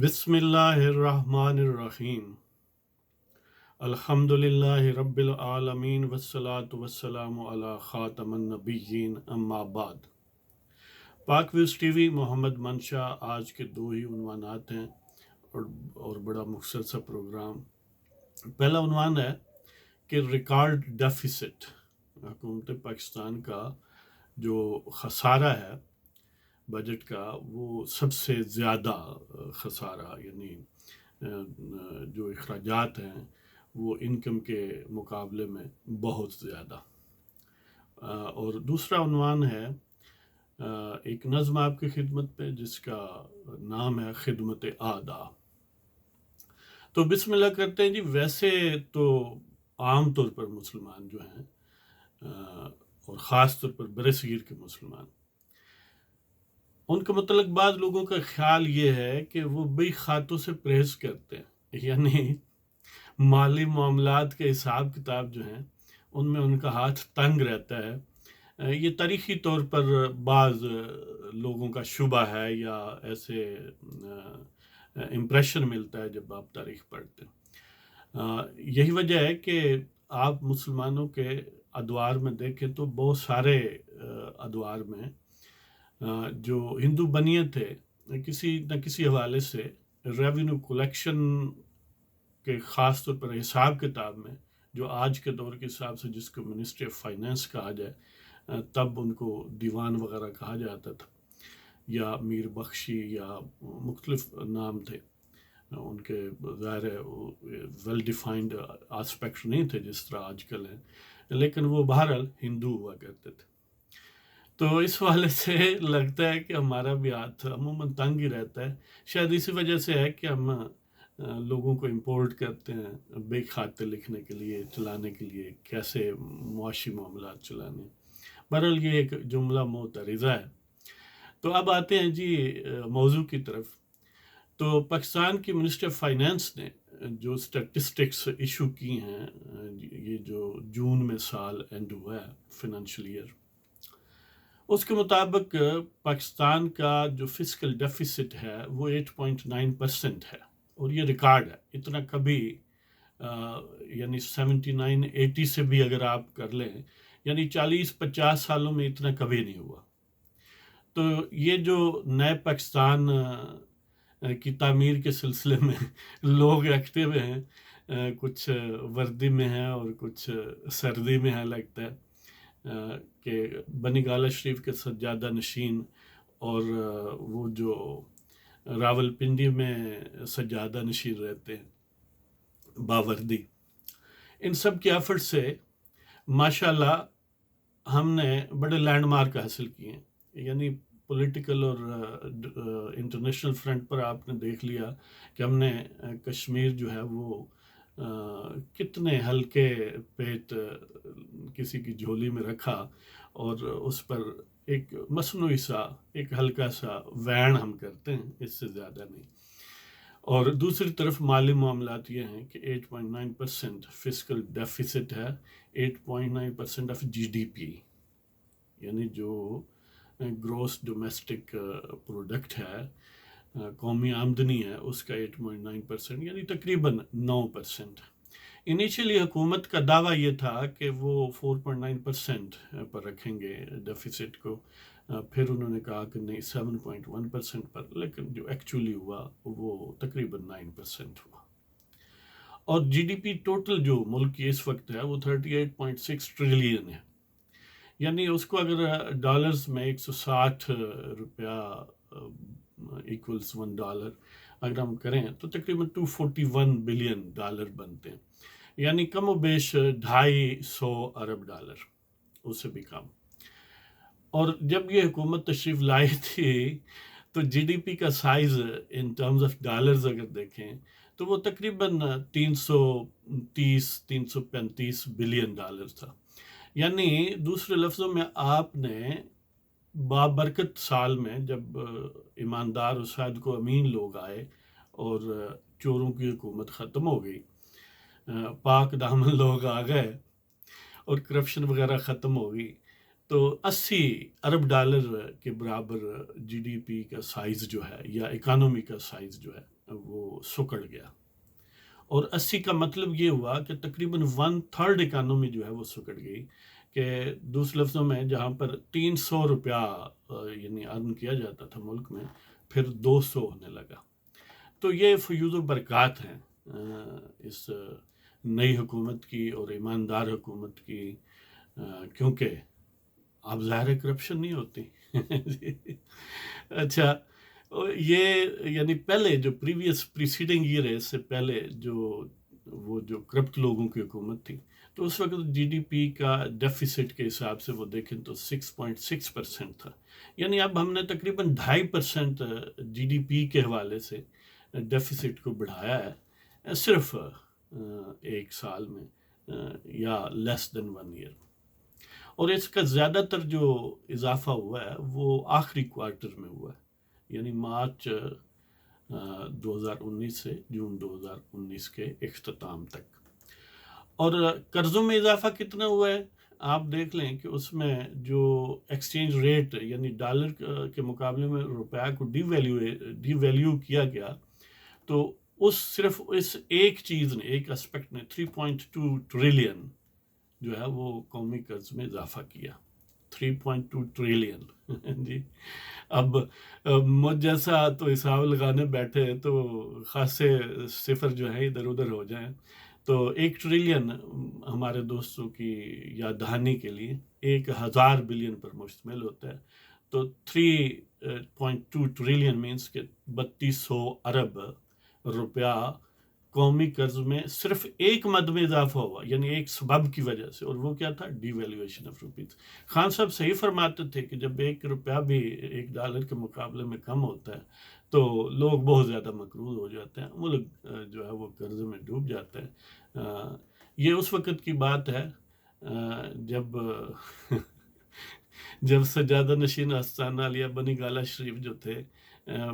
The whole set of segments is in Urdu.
بسم اللہ الرحمن الرحیم الحمد للہ رب العالمین والصلاة والسلام علی خاتم النبیین اما بعد۔ پاک ویوز ٹی وی محمد منشا، آج کے دو ہی عنوانات ہیں اور بڑا مختصر سا پروگرام۔ پہلا عنوان ہے کہ ریکارڈ ڈیفیسٹ، حکومت پاکستان کا جو خسارہ ہے بجٹ کا، وہ سب سے زیادہ خسارہ، یعنی جو اخراجات ہیں وہ انکم کے مقابلے میں بہت زیادہ۔ اور دوسرا عنوان ہے ایک نظم آپ کی خدمت پہ جس کا نام ہے خدمت آدھا۔ تو بسم اللہ کرتے ہیں جی۔ ویسے تو عام طور پر مسلمان جو ہیں اور خاص طور پر برصغیر کے مسلمان، ان کے متعلق بعض لوگوں کا خیال یہ ہے کہ وہ بے خاتوں سے پرہیز کرتے ہیں، یعنی مالی معاملات کے حساب کتاب جو ہیں ان میں ان کا ہاتھ تنگ رہتا ہے۔ یہ تاریخی طور پر بعض لوگوں کا شبہ ہے یا ایسے امپریشن ملتا ہے جب آپ تاریخ پڑھتے ہیں۔ یہی وجہ ہے کہ آپ مسلمانوں کے ادوار میں دیکھیں تو بہت سارے ادوار میں جو ہندو بنیے تھے، کسی نہ کسی حوالے سے ریونیو کلیکشن کے خاص طور پر حساب کتاب میں، جو آج کے دور کے حساب سے جس کو منسٹری آف فائنینس کہا جائے، تب ان کو دیوان وغیرہ کہا جاتا تھا، یا میر بخشی یا مختلف نام تھے ان کے، ظاہر ہے ویل ڈیفائنڈ آسپیکٹ نہیں تھے جس طرح آج کل ہیں، لیکن وہ بہرحال ہندو ہوا کرتے تھے۔ تو اس والے سے لگتا ہے کہ ہمارا بھی ہاتھ عموماً تنگ ہی رہتا ہے۔ شاید اسی وجہ سے ہے کہ ہم لوگوں کو امپورٹ کرتے ہیں بے کھاتے لکھنے کے لیے، چلانے کے لیے، کیسے معاشی معاملات چلانے۔ بہرحال یہ ایک جملہ معترضہ ہے۔ تو اب آتے ہیں جی موضوع کی طرف۔ تو پاکستان کی منسٹری آف فائنینس نے جو سٹیٹسٹکس ایشو کی ہیں، یہ جو جون میں سال اینڈ ہوا ہے فائنینشیل ایئر، اس کے مطابق پاکستان کا جو فسکل ڈیفیسٹ ہے وہ 8.9% ہے، اور یہ ریکارڈ ہے۔ اتنا کبھی یعنی 79-80 سے بھی اگر آپ کر لیں، یعنی 40-50 سالوں میں اتنا کبھی نہیں ہوا۔ تو یہ جو نئے پاکستان کی تعمیر کے سلسلے میں لوگ رکھتے ہوئے ہیں، کچھ وردی میں ہیں اور کچھ سردی میں ہیں، لگتا ہے کہ بنی گالہ شریف کے سجادہ نشین اور وہ جو راول پنڈی میں سجادہ نشین رہتے ہیں باوردی، ان سب کی ایفرٹ سے ماشاءاللہ ہم نے بڑے لینڈ مارک حاصل کیے ہیں۔ یعنی پولیٹیکل اور انٹرنیشنل فرنٹ پر آپ نے دیکھ لیا کہ ہم نے کشمیر جو ہے وہ کتنے ہلکے پیٹ کسی کی جھولی میں رکھا، اور اس پر ایک مصنوعی سا ایک ہلکا سا وین ہم کرتے ہیں، اس سے زیادہ نہیں۔ اور دوسری طرف مالی معاملات یہ ہیں کہ 8.9% فسکل ڈیفیسٹ ہے، 8.9% آف جی ڈی پی، یعنی جو گروس ڈومیسٹک پروڈکٹ ہے، قومی آمدنی ہے، اس کا 8.9%، یعنی تقریباً 9%۔ انیشلی حکومت کا دعویٰ یہ تھا کہ وہ 4.9% پر رکھیں گے ڈیفیسٹ کو، پھر انہوں نے کہا کہ نہیں 7.1% پر، لیکن جو ایکچولی ہوا وہ تقریباً 9% ہوا۔ اور جی ڈی پی ٹوٹل جو ملک کی اس وقت ہے وہ 38.6 ٹریلین ہے، یعنی اس کو اگر ڈالرز میں 160 روپیہ ایکولز $1 اگر ہم کریں تو تقریباً 241 بلین ڈالر بنتے ہیں، یعنی کم و بیش 250 ارب ڈالر، اس سے بھی کم۔ اور جب یہ حکومت تشریف لائی تھی تو جی ڈی پی کا size in terms of dollars اگر دیکھیں تو وہ تقریباً 330-335 بلین ڈالر تھا۔ یعنی دوسرے لفظوں میں آپ نے بابرکت سال میں جب ایماندار اور صادق و امین لوگ آئے اور چوروں کی حکومت ختم ہو گئی، پاک دامن لوگ آ گئے اور کرپشن وغیرہ ختم ہو گئی، تو 80 ارب ڈالر کے برابر جی ڈی پی کا سائز جو ہے یا اکانومی کا سائز جو ہے وہ سکڑ گیا. اور 80 کا مطلب یہ ہوا کہ تقریباً 1/3 اکانومی جو ہے وہ سکڑ گئی. کہ دوسرے لفظوں میں جہاں پر 300 روپیہ یعنی ارن کیا جاتا تھا ملک میں، پھر 200 ہونے لگا. تو یہ فیوض و برکات ہیں اس نئی حکومت کی اور ایماندار حکومت کی، کیونکہ اب ظاہر کرپشن نہیں ہوتی. اچھا، یہ یعنی پہلے جو پریسیڈنگ ایئر ہے، اس سے پہلے جو کرپٹ لوگوں کی حکومت تھی، تو اس وقت جی ڈی پی کا ڈیفیسٹ کے حساب سے وہ دیکھیں تو 6.6% تھا. یعنی اب ہم نے تقریباً 2.5% جی ڈی پی کے حوالے سے ڈیفیسٹ کو بڑھایا ہے، صرف ایک سال میں یا لیس دین 1 ایئر. اور اس کا زیادہ تر جو اضافہ ہوا ہے وہ آخری کوارٹر میں ہوا ہے، یعنی مارچ 2019 سے جون 2019 کے اختتام تک. اور قرضوں میں اضافہ کتنا ہوا ہے آپ دیکھ لیں کہ اس میں جو ایکسچینج ریٹ یعنی ڈالر کے مقابلے میں روپیہ کو ڈی ویلیو کیا گیا، تو صرف اس ایک چیز نے، ایک اسپیکٹ نے 3.2 ٹریلین جو ہے وہ قومی قرض میں اضافہ کیا. 3.2 ٹریلین جی. اب مجھ جیسا تو حساب لگانے بیٹھے تو خاصے صفر جو ہے ادھر ادھر ہو جائیں. تو 1 ٹریلین ہمارے دوستوں کی یاد دہانی کے لیے 1000 بلین پر مشتمل ہوتا ہے. تو 3.2 ٹریلین مینس کہ 3200 ارب روپیہ قومی قرض میں صرف ایک مد میں اضافہ ہوا، یعنی ایک سبب کی وجہ سے، اور وہ کیا تھا؟ Devaluation of rupees. Khan sahib صحیح فرماتے تھے کہ جب 1 روپیہ بھی 1 ڈالر کے مقابلے میں کم ہوتا ہے تو لوگ بہت زیادہ مقروض ہو جاتے ہیں، ملک جو ہے وہ قرض میں ڈوب جاتا ہے. یہ اس وقت کی بات ہے جب سجادہ نشین آستانہ علیہ بنی گالہ شریف جو تھے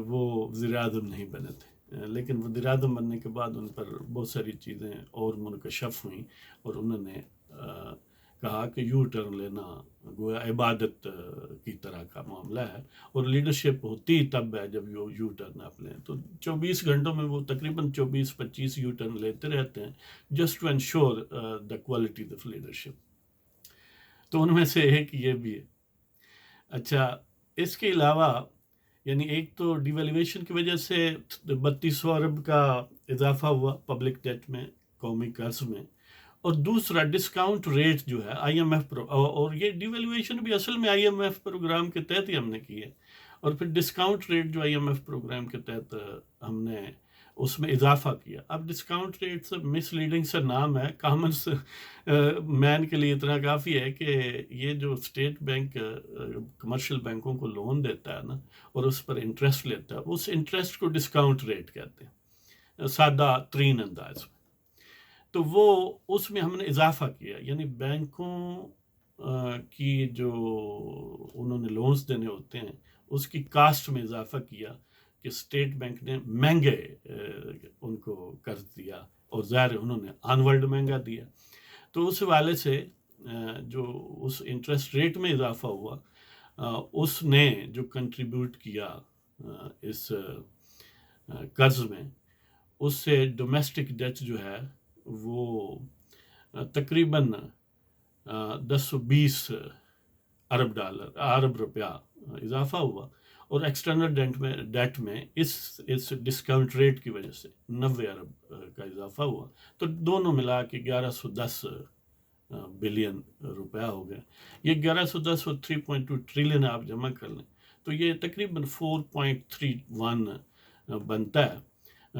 وہ وزیر اعظم نہیں بنے تھے، لیکن وزیر اعظم بننے کے بعد ان پر بہت ساری چیزیں اور منکشف ہوئیں، اور انہوں نے کہا کہ یو ٹرن لینا گویا عبادت کی طرح کا معاملہ ہے، اور لیڈرشپ ہوتی تب ہے جب یو ٹرن آپ لیں. تو 24 گھنٹوں میں وہ تقریباً 24-25 یو ٹرن لیتے رہتے ہیں، just to ensure the quality of leadership. تو ان میں سے ایک یہ بھی ہے. اچھا، اس کے علاوہ یعنی ایک تو ڈی ویلیویشن کی وجہ سے 3200 ارب کا اضافہ ہوا پبلک ڈیٹ میں، قومی قرض میں، اور دوسرا ڈسکاؤنٹ ریٹ جو ہے آئی ایم ایف اور یہ ڈی ویلیویشن بھی اصل میں آئی ایم ایف پروگرام کے تحت ہی ہم نے کی ہے، اور پھر ڈسکاؤنٹ ریٹ جو آئی ایم ایف پروگرام کے تحت ہم نے اس میں اضافہ کیا. اب ڈسکاؤنٹ ریٹ سے مس لیڈنگ سے نام ہے، کامن مین کے لیے اتنا کافی ہے کہ یہ جو اسٹیٹ بینک کمرشل بینکوں کو لون دیتا ہے نا، اور اس پر انٹرسٹ لیتا ہے، اس انٹرسٹ کو ڈسکاؤنٹ ریٹ کہتے ہیں سادہ ترین انداز میں. تو وہ اس میں ہم نے اضافہ کیا، یعنی بینکوں کی جو انہوں نے لونز دینے ہوتے ہیں اس کی کاسٹ میں اضافہ کیا کہ اسٹیٹ بینک نے مہنگے ان کو قرض دیا، اور ظاہر انہوں نے آن ورلڈ مہنگا دیا. تو اس حوالے سے جو اس انٹرسٹ ریٹ میں اضافہ ہوا، اس نے جو کنٹریبیوٹ کیا اس قرض میں، اس سے ڈومیسٹک ڈیٹ جو ہے وہ تقریباً 1020 ارب روپیہ اضافہ ہوا، اور ایکسٹرنل ڈیٹ میں اس ڈسکاؤنٹ ریٹ کی وجہ سے 90 ارب کا اضافہ ہوا. تو دونوں ملا کے 1110 بلین روپیہ ہو گیا. یہ 1110 اور 3.2 ٹریلین آپ جمع کر لیں تو یہ تقریباً 4.31 بنتا ہے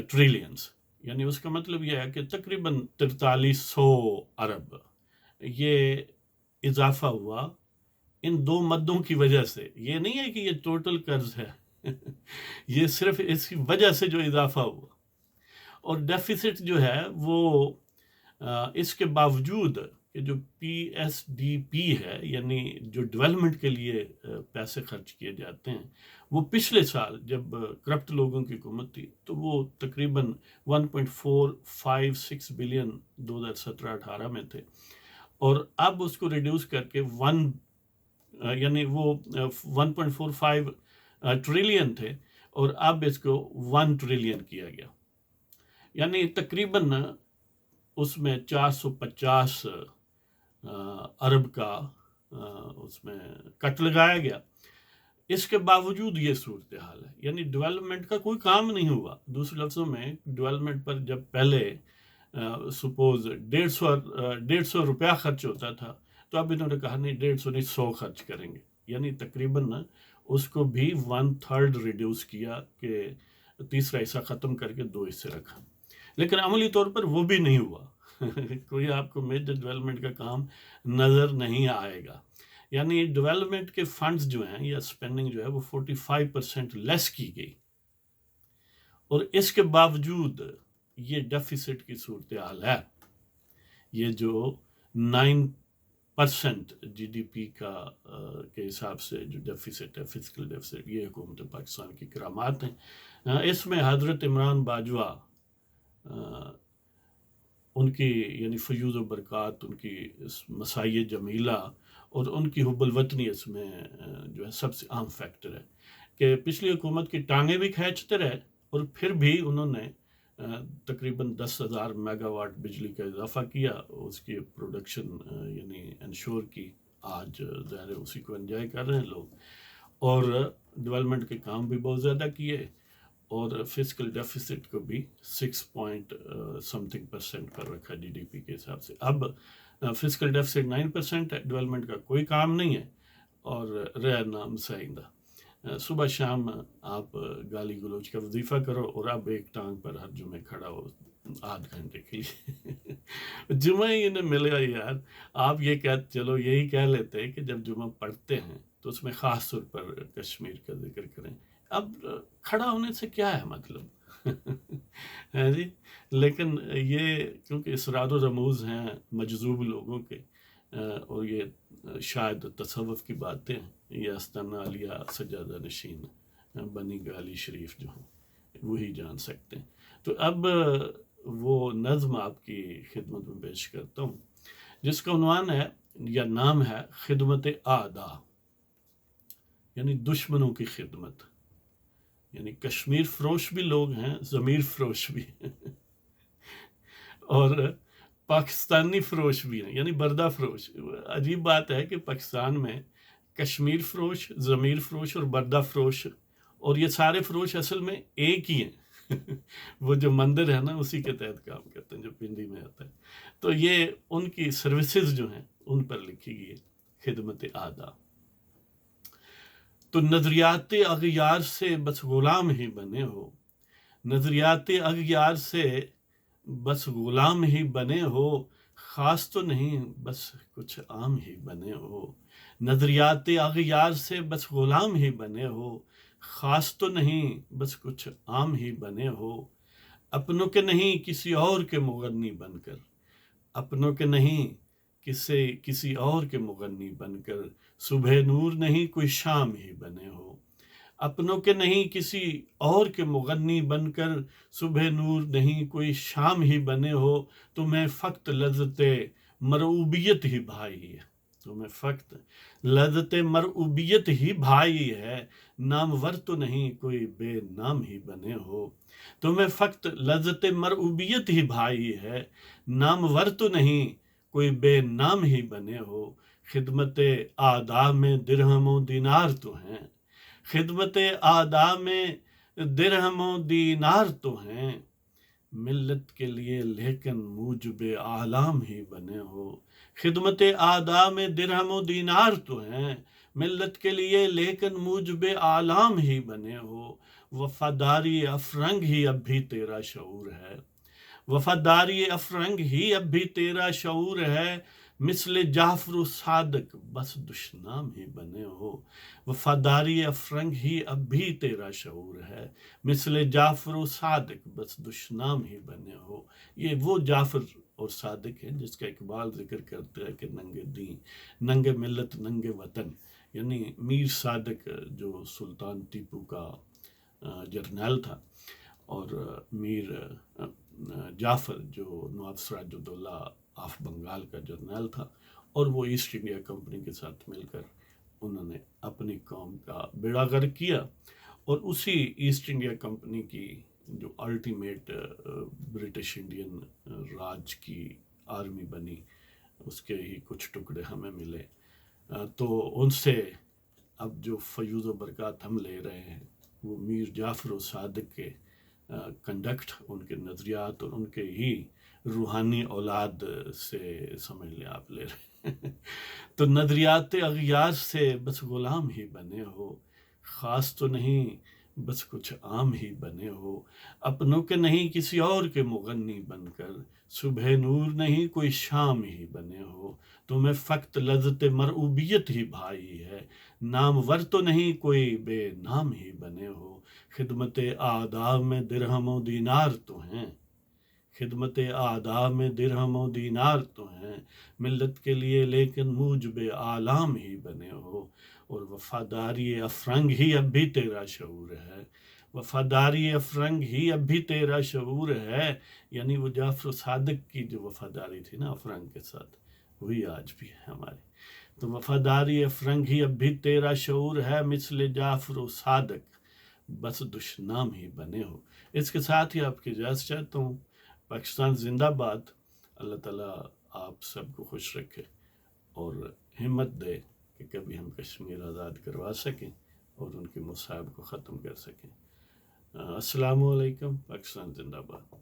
ٹریلینز. یعنی اس کا مطلب یہ ہے کہ تقریباً 4300 ارب یہ اضافہ ہوا ان دو مدوں کی وجہ سے. یہ نہیں ہے کہ یہ ٹوٹل قرض ہے، یہ صرف اس کی وجہ سے جو اضافہ ہوا. اور ڈیفیسٹ جو ہے وہ اس کے باوجود کہ جو پی ایس ڈی پی ہے، یعنی جو ڈیولپمنٹ کے لیے پیسے خرچ کیے جاتے ہیں، وہ پچھلے سال جب کرپٹ لوگوں کی حکومت تھی تو وہ تقریباً 1.456 بلین 2017-18 میں تھے، اور اب اس کو ریڈیوس کر کے 1 یعنی وہ 1.45 ٹریلین تھے اور اب اس کو 1 ٹریلین کیا گیا، یعنی تقریباً اس میں 450 ارب کا اس میں کٹ لگایا گیا۔ اس کے باوجود یہ صورتحال ہے، یعنی ڈیولپمنٹ کا کوئی کام نہیں ہوا۔ دوسرے لفظوں میں ڈیولپمنٹ پر جب پہلے سپوز 150 روپیہ خرچ ہوتا تھا تو اب انہوں نے کہا نہیں 150 نہیں 100 خرچ کریں گے، یعنی تقریباً اس کو بھی 1/3 ریڈیوس کیا کہ تیسرا حصہ ختم کر کے 2 حصے رکھا، لیکن عملی طور پر وہ بھی نہیں ہوا۔ کوئی آپ کو میجر ڈیولپمنٹ کا کام نظر نہیں آئے گا، یعنی ڈیولپمنٹ کے فنڈز جو ہیں یا اسپینڈنگ جو ہے وہ 45% لیس کی گئی، اور اس کے باوجود یہ ڈیفیسٹ کی صورتحال ہے۔ یہ جو 9% جی ڈی پی کا کے حساب سے جو ڈیفیسٹ ہے، فسکل ڈیفیسٹ، یہ حکومت پاکستان کی کرامات ہیں۔ اس میں حضرت عمران باجوہ ان کی یعنی فیوض و برکات، ان کی مسائی جمیلہ اور ان کی حب الوطنی اس میں جو ہے سب سے اہم فیکٹر ہے کہ پچھلی حکومت کی ٹانگیں بھی کھینچتے رہے اور پھر بھی انہوں نے تقریباً 10,000 میگا واٹ بجلی کا اضافہ کیا، اس کی پروڈکشن یعنی انشور کی، آج ظاہر ہے اسی کو انجوائے کر رہے ہیں لوگ، اور ڈیولپمنٹ کے کام بھی بہت زیادہ کیے، اور فسکل ڈیفیسٹ کو بھی 6% پر رکھا جی ڈی پی کے حساب سے۔ اب فسکل ڈیفیسٹ 9% ہے، ڈیولپمنٹ کا کوئی کام نہیں ہے، اور رہ نام سائندہ۔ صبح شام آپ گالی گلوچ کا وظیفہ کرو اور اب ایک ٹانگ پر ہر جمعے کھڑا ہو 8 گھنٹے کے لیے۔ جمعہ ہی انہیں مل گیا یار، آپ یہ چلو یہی کہہ لیتے کہ جب جمعہ پڑھتے ہیں تو اس میں خاص طور پر کشمیر کا ذکر کریں۔ اب کھڑا ہونے سے کیا ہے مطلب ہے جی، لیکن یہ کیونکہ اسرار و رموز ہیں مجذوب لوگوں کے، اور یہ شاید تصوف کی باتیں ہیں، یہ استانہ علیہ سجادہ نشین بنی گالی شریف جو ہیں وہی جان سکتے ہیں۔ تو اب وہ نظم آپ کی خدمت میں پیش کرتا ہوں جس کا عنوان ہے یا نام ہے خدمت اعداء، یعنی دشمنوں کی خدمت۔ یعنی کشمیر فروش بھی لوگ ہیں، ضمیر فروش بھی ہیں، اور پاکستانی فروش بھی ہیں، یعنی بردہ فروش۔ عجیب بات ہے کہ پاکستان میں کشمیر فروش، ضمیر فروش اور بردہ فروش، اور یہ سارے فروش اصل میں ایک ہی ہیں۔ وہ جو مندر ہے نا اسی کے تحت کام کرتے ہیں جو پنڈی میں آتا ہے، تو یہ ان کی سروسز جو ہیں ان پر لکھی گئی ہے خدمت اعداء۔ تو نظریات اغیار سے بس غلام ہی بنے ہو، نظریات اغیار سے بس غلام ہی بنے ہو، خاص تو نہیں بس کچھ عام ہی بنے ہو، نظریات اغیار سے بس غلام ہی بنے ہو، خاص تو نہیں بس کچھ عام ہی بنے ہو، اپنوں کے نہیں کسی اور کے مغنی بن کر، اپنوں کے نہیں کسی اور کے مغنی بن کر، صبح نور نہیں کوئی شام ہی بنے ہو، اپنوں کے نہیں کسی اور کے مغنی بن کر، صبح نور نہیں کوئی شام ہی بنے ہو، تمہیں فقط لذت مرعوبیت ہی بھائی ہے، تمہیں فقط لذت مرعوبیت ہی بھائی ہے، نامور تو نہیں کوئی بے نام ہی بنے ہو، تمہیں فقط لذت مرعوبیت ہی بھائی ہے، نامور تو نہیں کوئی بے نام ہی بنے ہو، خدمت اعداء میں درہم و دینار تو ہیں، خدمت اعداء میں درہم و دینار تو ہیں، ملت کے لیے لیکن موجب اعلام ہی بنے ہو، خدمت اعداء میں درہم و دینار تو ہیں، ملت کے لیے لیکن موجب اعلام ہی بنے ہو، وفاداری افرنگ ہی اب بھی تیرا شعور ہے، وفاداری افرنگ ہی اب بھی تیرا شعور ہے، مثل جعفر و صادق بس دشنام ہی بنے ہو، وفاداری افرنگ ہی اب بھی تیرا شعور ہے، مثل جعفر و صادق بس دشنام ہی بنے ہو۔ یہ وہ جعفر اور صادق ہے جس کا اقبال ذکر کرتا ہے کہ ننگے دین، ننگے ملت، ننگے وطن، یعنی میر صادق جو سلطان ٹیپو کا جرنیل تھا، اور میر جعفر جو نواب سراج الدولہ آف بنگال کا جرنیل تھا، اور وہ ایسٹ انڈیا کمپنی کے ساتھ مل کر انہوں نے اپنی قوم کا بیڑا غرق کیا، اور اسی ایسٹ انڈیا کمپنی کی جو الٹیمیٹ برٹش انڈین راج کی آرمی بنی، اس کے ہی کچھ ٹکڑے ہمیں ملے. تو ان سے اب جو فیوض و برکات ہم لے رہے ہیں وہ میر جعفر و صادق کے کنڈکٹ، ان کے نظریات اور ان کے ہی روحانی اولاد سے سمجھ لیں آپ لے رہے ہیں. تو نظریات اغیار سے بس غلام ہی بنے ہو، خاص تو نہیں بس کچھ عام ہی بنے ہو، اپنوں کے نہیں کسی اور کے مغنی بن کر، صبح نور نہیں کوئی شام ہی بنے ہو. تمہیں فقط لذت مرعوبیت ہی بھائی ہے، نامور تو نہیں کوئی بے نام ہی بنے ہو. خدمت آداب میں درہم و دینار تو ہیں، خدمت آداب میں درہم و دینار تو ہیں، ملت کے لیے لیکن موجب آلام ہی بنے ہو. اور وفاداری افرنگ ہی اب بھی تیرا شعور ہے، وفاداری افرنگ ہی اب بھی تیرا شعور ہے. یعنی وہ جعفر صادق کی جو وفاداری تھی نا افرنگ کے ساتھ، وہی آج بھی ہے ہماری. تو وفاداری افرنگ ہی اب بھی تیرا شعور ہے، مثل جعفر و صادق بس دشنام ہی بنے ہو. اس کے ساتھ ہی آپ کی اجازت چاہتا ہوں. پاکستان زندہ باد. اللہ تعالیٰ آپ سب کو خوش رکھے اور ہمت دے کہ کبھی ہم کشمیر آزاد کروا سکیں اور ان کے مصائب کو ختم کر سکیں. السلام علیکم. پاکستان زندہ باد.